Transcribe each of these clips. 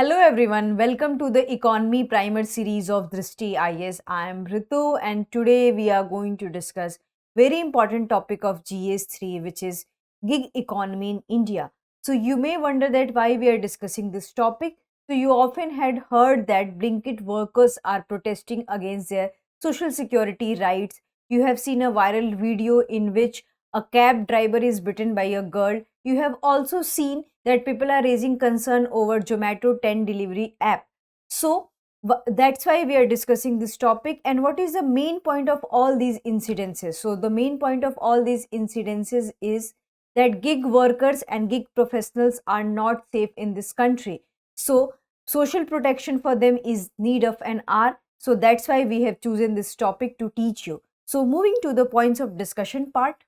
Hello everyone, welcome to the Economy Primer series of Drishti IAS. I am Ritu and today we are going to discuss very important topic of GS3, which is gig economy in India. So you may wonder that why we are discussing this topic. So you often had heard that Blinkit workers are protesting against their social security rights. You have seen a viral video in which a cab driver is bitten by a girl. You have also seen that people are raising concern over Zomato 10 delivery app. So that's why we are discussing this topic. And what is the main point of all these incidences? So the main point of all these incidences is that gig workers and gig professionals are not safe in this country. So social protection for them is need of an hour. So that's why we have chosen this topic to teach you. So moving to the points of discussion part.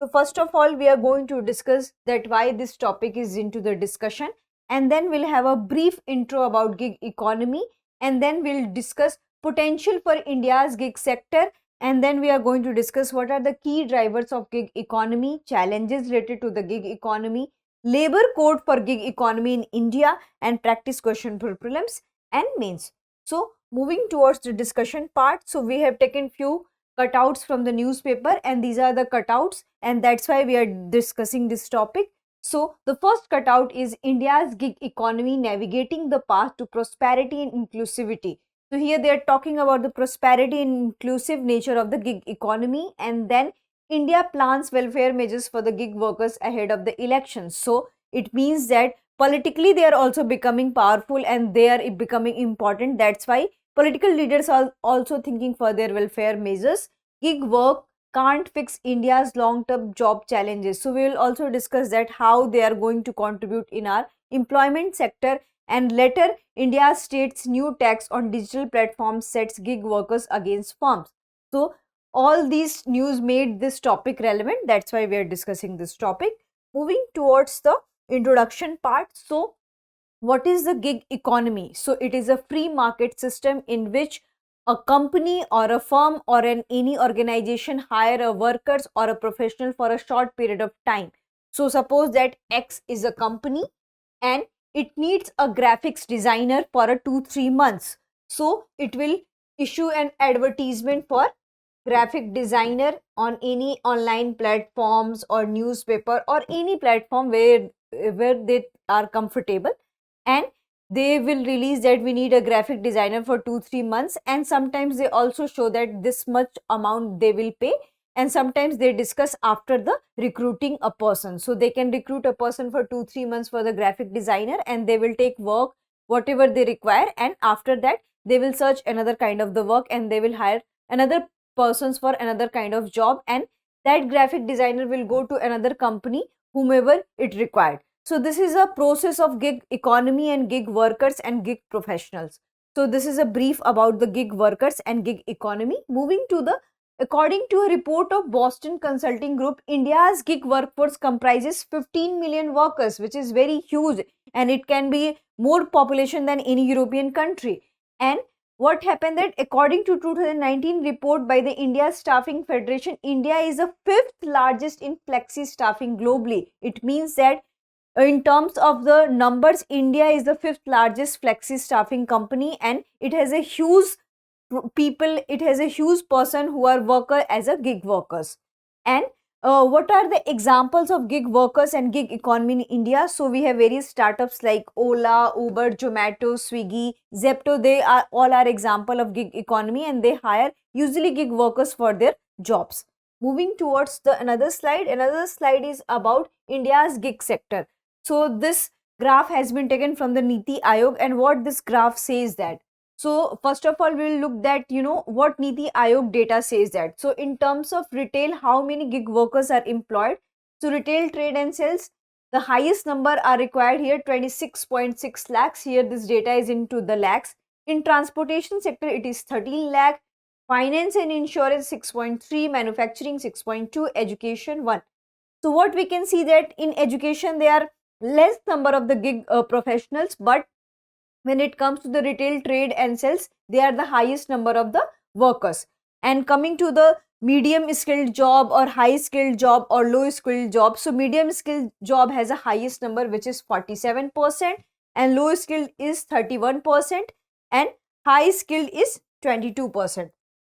So first of all, we are going to discuss that why this topic is into the discussion, and then we'll have a brief intro about gig economy, and then we'll discuss potential for India's gig sector, and then we are going to discuss what are the key drivers of gig economy, challenges related to the gig economy, labor code for gig economy in India, and practice question for prelims and mains. So moving towards the discussion part, so we have taken few cutouts from the newspaper and these are the cutouts, and that's why we are discussing this topic. So the first cutout is India's gig economy navigating the path to prosperity and inclusivity. So here they are talking about the prosperity and inclusive nature of the gig economy, and then India plans welfare measures for the gig workers ahead of the elections. So it means that politically they are also becoming powerful and they are becoming important. That's why political leaders are also thinking for their welfare measures. Gig work can't fix India's long-term job challenges. So we will also discuss that how they are going to contribute in our employment sector, and later India states new tax on digital platforms sets gig workers against firms. So all these news made this topic relevant. That's why we are discussing this topic. Moving towards the introduction part. So what is the gig economy? So it is a free market system in which a company or a firm or any organization hire a workers or a professional for a short period of time. So suppose that X is a company and it needs a graphics designer for a 2-3 months. So it will issue an advertisement for graphic designer on any online platforms or newspaper or any platform where they are comfortable, and they will release that we need a graphic designer for 2-3 months, and sometimes they also show that this much amount they will pay, and sometimes they discuss after the recruiting a person. So they can recruit a person for 2-3 months for the graphic designer and they will take work whatever they require, and after that they will search another kind of the work and they will hire another persons for another kind of job, and that graphic designer will go to another company whomever it required. So this is a process of gig economy and gig workers and gig professionals. So this is a brief about the gig workers and gig economy. Moving to the, according to a report of Boston Consulting Group, India's gig workforce comprises 15 million workers, which is very huge, and it can be more population than any European country. And what happened that according to 2019 report by the India Staffing Federation, India is the 5th largest in flexi staffing globally. It means that in terms of the numbers, India is the 5th largest flexi staffing company, and it has a huge people, it has a huge person who are worker as a gig workers. And what are the examples of gig workers and gig economy in India? So we have various startups like Ola, Uber, Zomato, Swiggy, Zepto. They are all are example of gig economy, and they hire usually gig workers for their jobs. Moving towards the another slide is about India's gig sector. So this graph has been taken from the NITI Aayog, and what this graph says that. So first of all, we'll look that, what NITI Aayog data says that. So in terms of retail, how many gig workers are employed? So retail, trade and sales, the highest number are required here, 26.6 lakhs. Here this data is into the lakhs. In transportation sector, it is 13 lakh. Finance and insurance 6.3, manufacturing 6.2, education 1. So what we can see that in education, there are less number of the gig professionals, but when it comes to the retail, trade and sales, they are the highest number of the workers. And coming to the medium skilled job or high skilled job or low skilled job, so medium skilled job has a highest number, which is 47%, and low skilled is 31% and high skilled is 22%.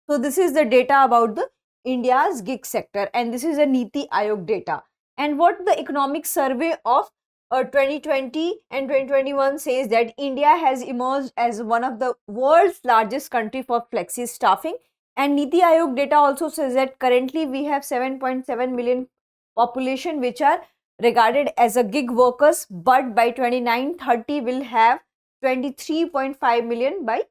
So this is the data about the India's gig sector, and this is a NITI Aayog data. And what the economic survey of 2020 and 2021 says that India has emerged as one of the world's largest country for flexi staffing. And NITI Aayog data also says that currently we have 7.7 million population which are regarded as a gig workers, but by 29-30 will have 23.5 million by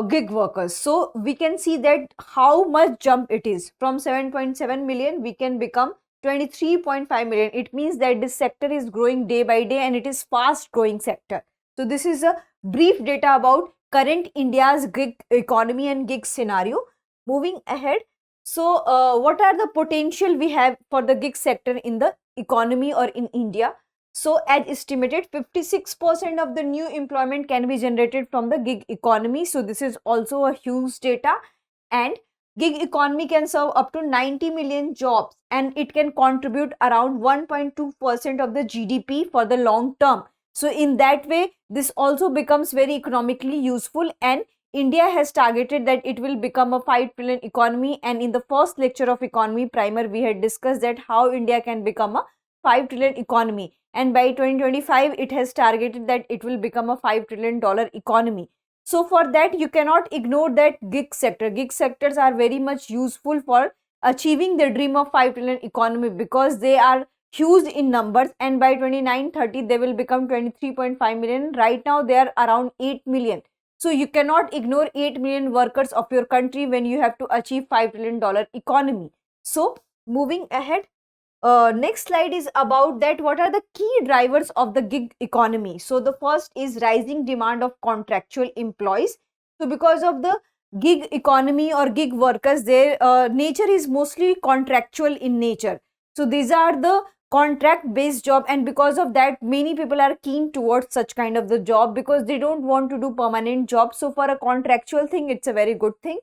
gig workers. So we can see that how much jump it is. From 7.7 million we can become 23.5 million. It means that this sector is growing day by day and it is fast growing sector. So this is a brief data about current India's gig economy and gig scenario. Moving ahead, so what are the potential we have for the gig sector in the economy or in India? So as estimated, 56% of the new employment can be generated from the gig economy. So this is also a huge data, and gig economy can serve up to 90 million jobs and it can contribute around 1.2% of the GDP for the long term. So in that way, this also becomes very economically useful, and India has targeted that it will become a 5 trillion economy. And in the first lecture of economy primer, we had discussed that how India can become a 5 trillion economy, and by 2025 it has targeted that it will become a $5 trillion economy. So for that you cannot ignore that gig sector. Gig sectors are very much useful for achieving the dream of 5 trillion economy because they are huge in numbers, and by 29-30 they will become 23.5 million. Right now they are around 8 million. So you cannot ignore 8 million workers of your country when you have to achieve $5 trillion economy. So moving ahead, next slide is about that what are the key drivers of the gig economy. So the first is rising demand of contractual employees. So because of the gig economy or gig workers, their nature is mostly contractual in nature. So these are the contract based job, and because of that many people are keen towards such kind of the job because they don't want to do permanent job. So for a contractual thing, it's a very good thing.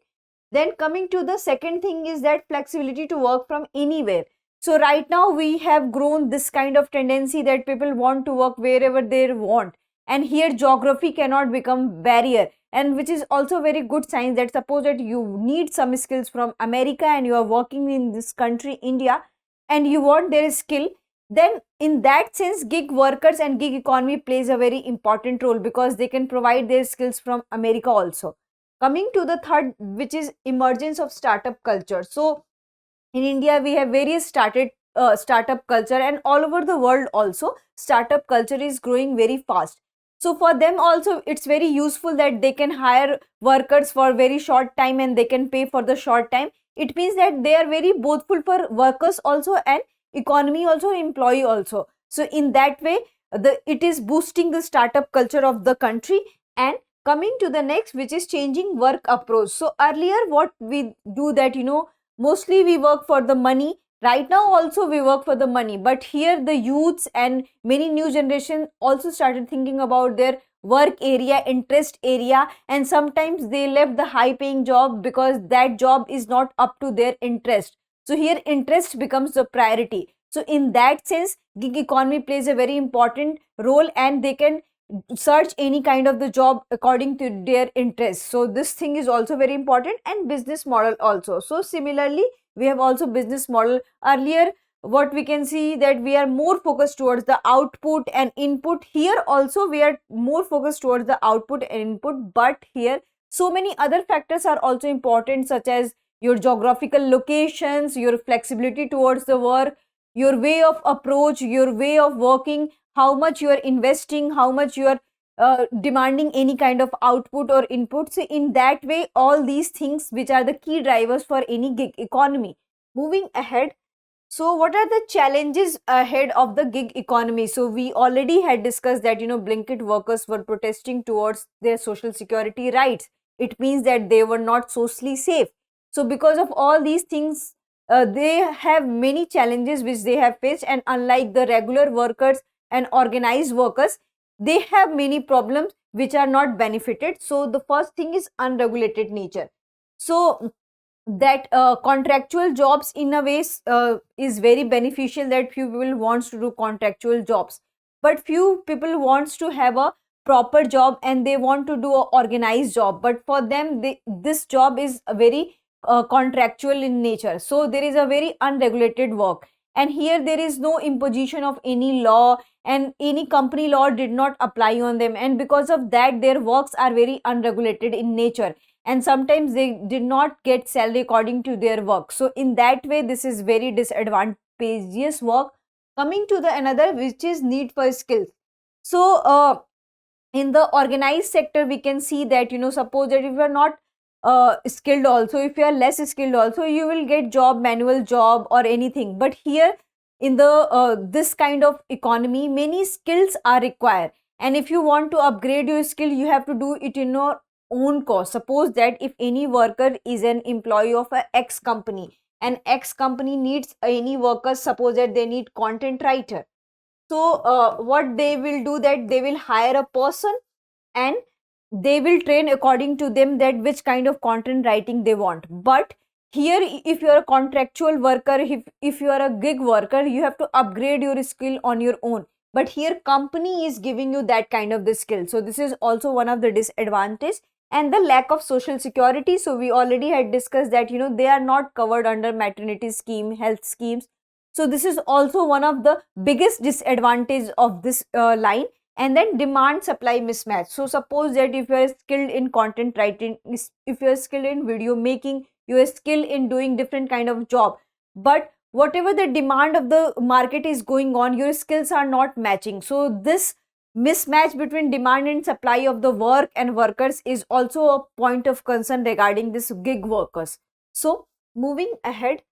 Then coming to the second thing is that flexibility to work from anywhere. So right now we have grown this kind of tendency that people want to work wherever they want, and here geography cannot become barrier, and which is also very good sign that suppose that you need some skills from America and you are working in this country India and you want their skill, then in that sense gig workers and gig economy plays a very important role because they can provide their skills from America also. Coming to the third, which is emergence of startup culture. So in India we have various startup culture, and all over the world also startup culture is growing very fast. So for them also it's very useful that they can hire workers for very short time and they can pay for the short time. It means that they are very bothful for workers also and economy also, employee also. So in that way it is boosting the startup culture of the country. And coming to the next, which is changing work approach. So earlier what we do that, mostly we work for the money. Right now also we work for the money, but here the youths and many new generation also started thinking about their work area, interest area, and sometimes they left the high paying job because that job is not up to their interest. So here interest becomes the priority. So in that sense gig economy plays a very important role, and they can search any kind of the job according to their interest. So this thing is also very important, and business model also. So similarly we have also business model. Earlier what we can see that we are more focused towards the output and input. Here also we are more focused towards the output and input, but here so many other factors are also important, such as your geographical locations, your flexibility towards the work, your way of approach, your way of working, how much you are investing, how much you are demanding any kind of output or input. So in that way all these things which are the key drivers for any gig economy. Moving ahead, so what are the challenges ahead of the gig economy? So we already had discussed that Blinkit workers were protesting towards their social security rights. It means that they were not socially safe. So because of all these things they have many challenges which they have faced, and unlike the regular workers and organized workers, they have many problems which are not benefited. So the first thing is unregulated nature. So that contractual jobs in a way is very beneficial, that few people wants to do contractual jobs. but few people wants to have a proper job and they want to do a organized job, but for them this job is a very contractual in nature, so there is a very unregulated work, and here there is no imposition of any law, and any company law did not apply on them, and because of that their works are very unregulated in nature, and sometimes they did not get salary according to their work. So in that way this is very disadvantageous work. Coming to the another, which is need for skills. So in the organized sector we can see that, suppose that if you are not skilled also, if you are less skilled also, you will get job, manual job or anything, but here in the this kind of economy many skills are required, and if you want to upgrade your skill you have to do it in your own cost. Suppose that if any worker is an employee of a X company, and X company needs any workers, suppose that they need content writer, so what they will do, that they will hire a person and they will train according to them that which kind of content writing they want. But here if you are a contractual worker, if you are a gig worker, you have to upgrade your skill on your own, but here company is giving you that kind of the skill. So this is also one of the disadvantage. And the lack of social security, so we already had discussed that, they are not covered under maternity scheme, health schemes, so this is also one of the biggest disadvantage of this line. And then demand supply mismatch. So suppose that if you are skilled in content writing, if you are skilled in video making, you are skilled in doing different kind of job, but whatever the demand of the market is going on, your skills are not matching. So this mismatch between demand and supply of the work and workers is also a point of concern regarding this gig workers. So moving ahead,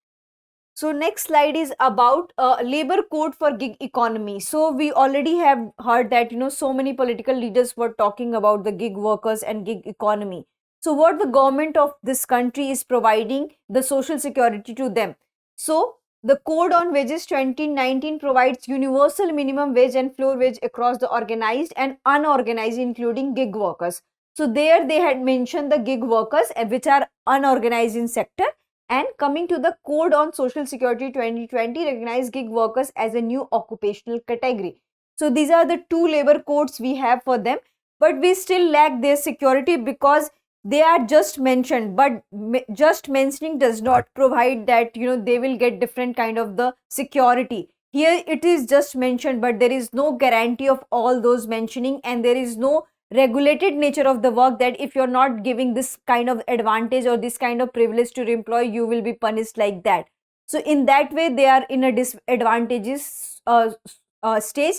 so next slide is about labor code for gig economy. So we already have heard that, so many political leaders were talking about the gig workers and gig economy. So what the government of this country is providing the social security to them. So the Code on Wages 2019 provides universal minimum wage and floor wage across the organized and unorganized, including gig workers. So there they had mentioned the gig workers, which are unorganized in sector. And coming to the Code on Social Security 2020 recognize gig workers as a new occupational category. So these are the two labor codes we have for them, but we still lack their security because they are just mentioned, but just mentioning does not provide that, they will get different kind of the security. Here it is just mentioned, but there is no guarantee of all those mentioning, and there is no regulated nature of the work that if you're not giving this kind of advantage or this kind of privilege to your employee, you will be punished like that. So in that way they are in a disadvantageous stage.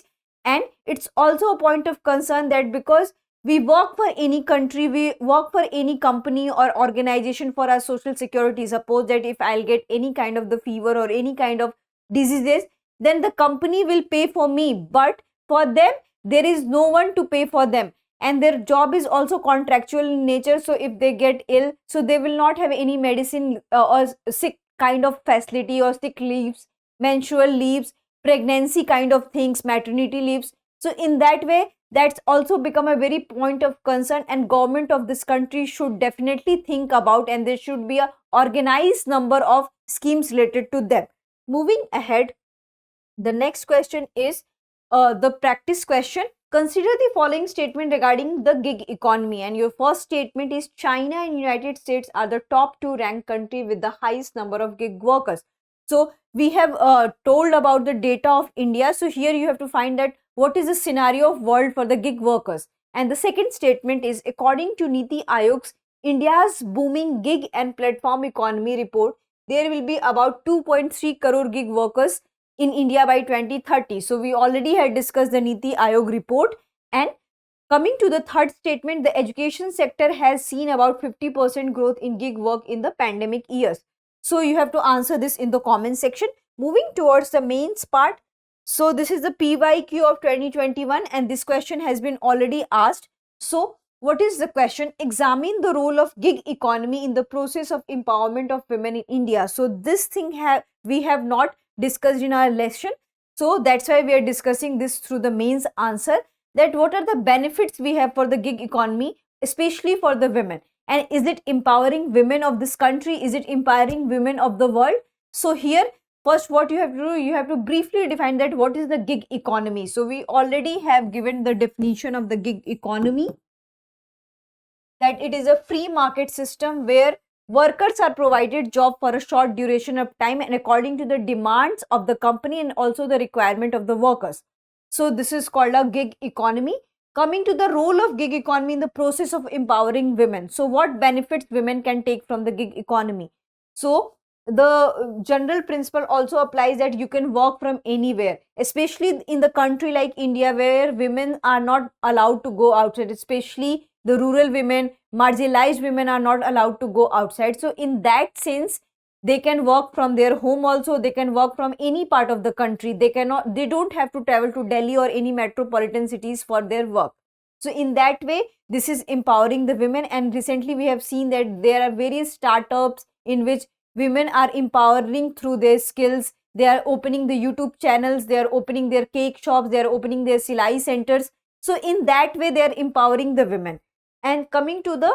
And it's also a point of concern that because we work for any country, we work for any company or organization for our social security. Suppose that if I'll get any kind of the fever or any kind of diseases, then the company will pay for me, but for them there is no one to pay for them, and their job is also contractual in nature. So if they get ill, so they will not have any medicine or sick kind of facility, or sick leaves, menstrual leaves, pregnancy kind of things, maternity leaves. So in that way that's also become a very point of concern, and government of this country should definitely think about, and there should be a organized number of schemes related to them. Moving ahead, the next question is the practice question. Consider the following statement regarding the gig economy, and your first statement is China and United States are the top 2 ranked country with the highest number of gig workers. So we have told about the data of India. So here you have to find that what is the scenario of world for the gig workers. And the second statement is according to NITI Aayog's India's booming gig and platform economy report, there will be about 2.3 crore gig workers in India by 2030. So we already had discussed the NITI Aayog report. And coming to the third statement, the education sector has seen about 50% growth in gig work in the pandemic years. So you have to answer this in the comment section. Moving towards the mains part. So this is the PYQ of 2021, and this question has been already asked. So what is the question? Examine the role of gig economy in the process of empowerment of women in India. So this thing we have not discussed in our lesson, so that's why we are discussing this through the mains answer, that what are the benefits we have for the gig economy, especially for the women, and is it empowering women of this country, is it empowering women of the world? So here first what you have to do, you have to briefly define that what is the gig economy. So we already have given the definition of the gig economy, that it is a free market system where workers are provided job for a short duration of time and according to the demands of the company and also the requirement of the workers. So this is called a gig economy. Coming to the role of gig economy in the process of empowering women. So what benefits women can take from the gig economy? So the general principle also applies that you can work from anywhere, especially in the country like India where women are not allowed to go outside, especially the rural women, marginalized women are not allowed to go outside. So in that sense, they can work from their home also, they can work from any part of the country. They don't have to travel to Delhi or any metropolitan cities for their work. So in that way, this is empowering the women. And recently we have seen that there are various startups in which women are empowering through their skills. They are opening the YouTube channels, they are opening their cake shops, they are opening their Silai centers. So in that way, they are empowering the women. And coming to the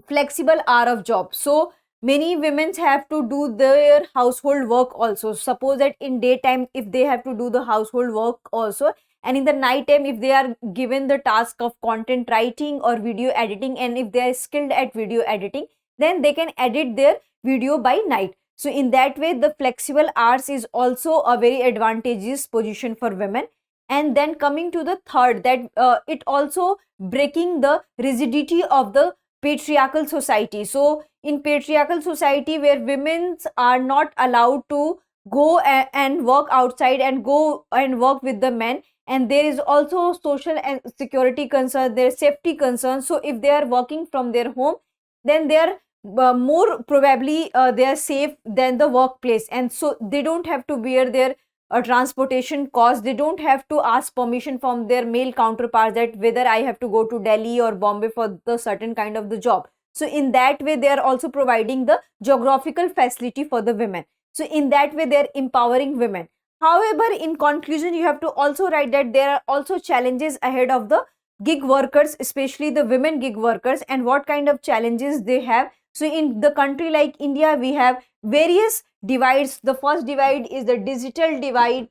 flexible hour of job. So many women have to do their household work also. Suppose that in daytime, if they have to do the household work also, and in the night time, if they are given the task of content writing or video editing, and if they are skilled at video editing, then they can edit their video by night. So in that way, the flexible hours is also a very advantageous position for women. And then coming to the third, that it also breaking the rigidity of the patriarchal society. So in patriarchal society where women are not allowed to go and work outside and go and work with the men, and there is also social and security concern, their safety concerns. So if they are working from their home, then they are more probably they are safe than the workplace, and so they don't have to bear their transportation costs. They don't have to ask permission from their male counterparts that whether I have to go to Delhi or Bombay for the certain kind of the job. So in that way, they are also providing the geographical facility for the women. So in that way, they are empowering women. However, in conclusion, you have to also write that there are also challenges ahead of the gig workers, especially the women gig workers, and what kind of challenges they have. So in the country like India, we have various divides. The first divide is the digital divide,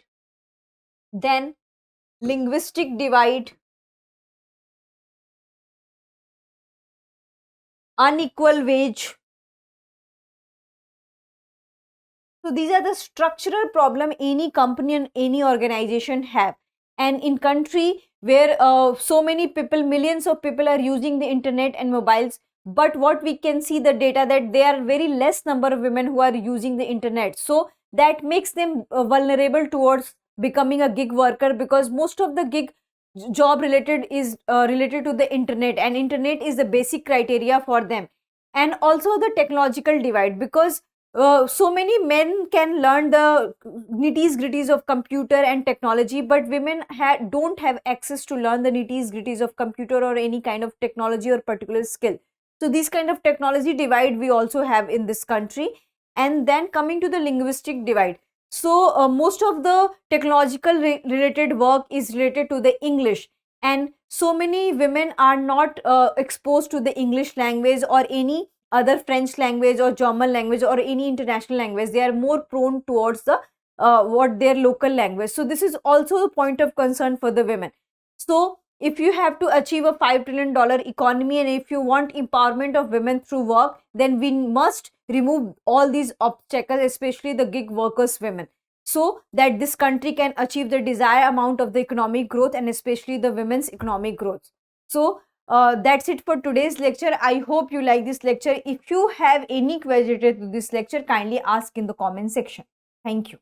then linguistic divide, unequal wage. So these are the structural problem any company and any organization have. And in country where so many people, millions of people are using the internet and mobiles, but what we can see the data that there are very less number of women who are using the internet. So that makes them vulnerable towards becoming a gig worker, because most of the gig job related is related to the internet, and internet is the basic criteria for them. And also the technological divide, because so many men can learn the nitties gritties of computer and technology, but women don't have access to learn the nitties gritties of computer or any kind of technology or particular skill. So these kind of technology divide we also have in this country. And then coming to the linguistic divide. So most of the technological related work is related to the English, and so many women are not exposed to the English language or any other French language or German language or any international language. They are more prone towards the what their local language. So this is also a point of concern for the women. So if you have to achieve a $5 trillion economy, and if you want empowerment of women through work, then we must remove all these obstacles, especially the gig workers women, so that this country can achieve the desired amount of the economic growth, and especially the women's economic growth. So that's it for today's lecture. I hope you like this lecture. If you have any question related to this lecture, kindly ask in the comment section. Thank you.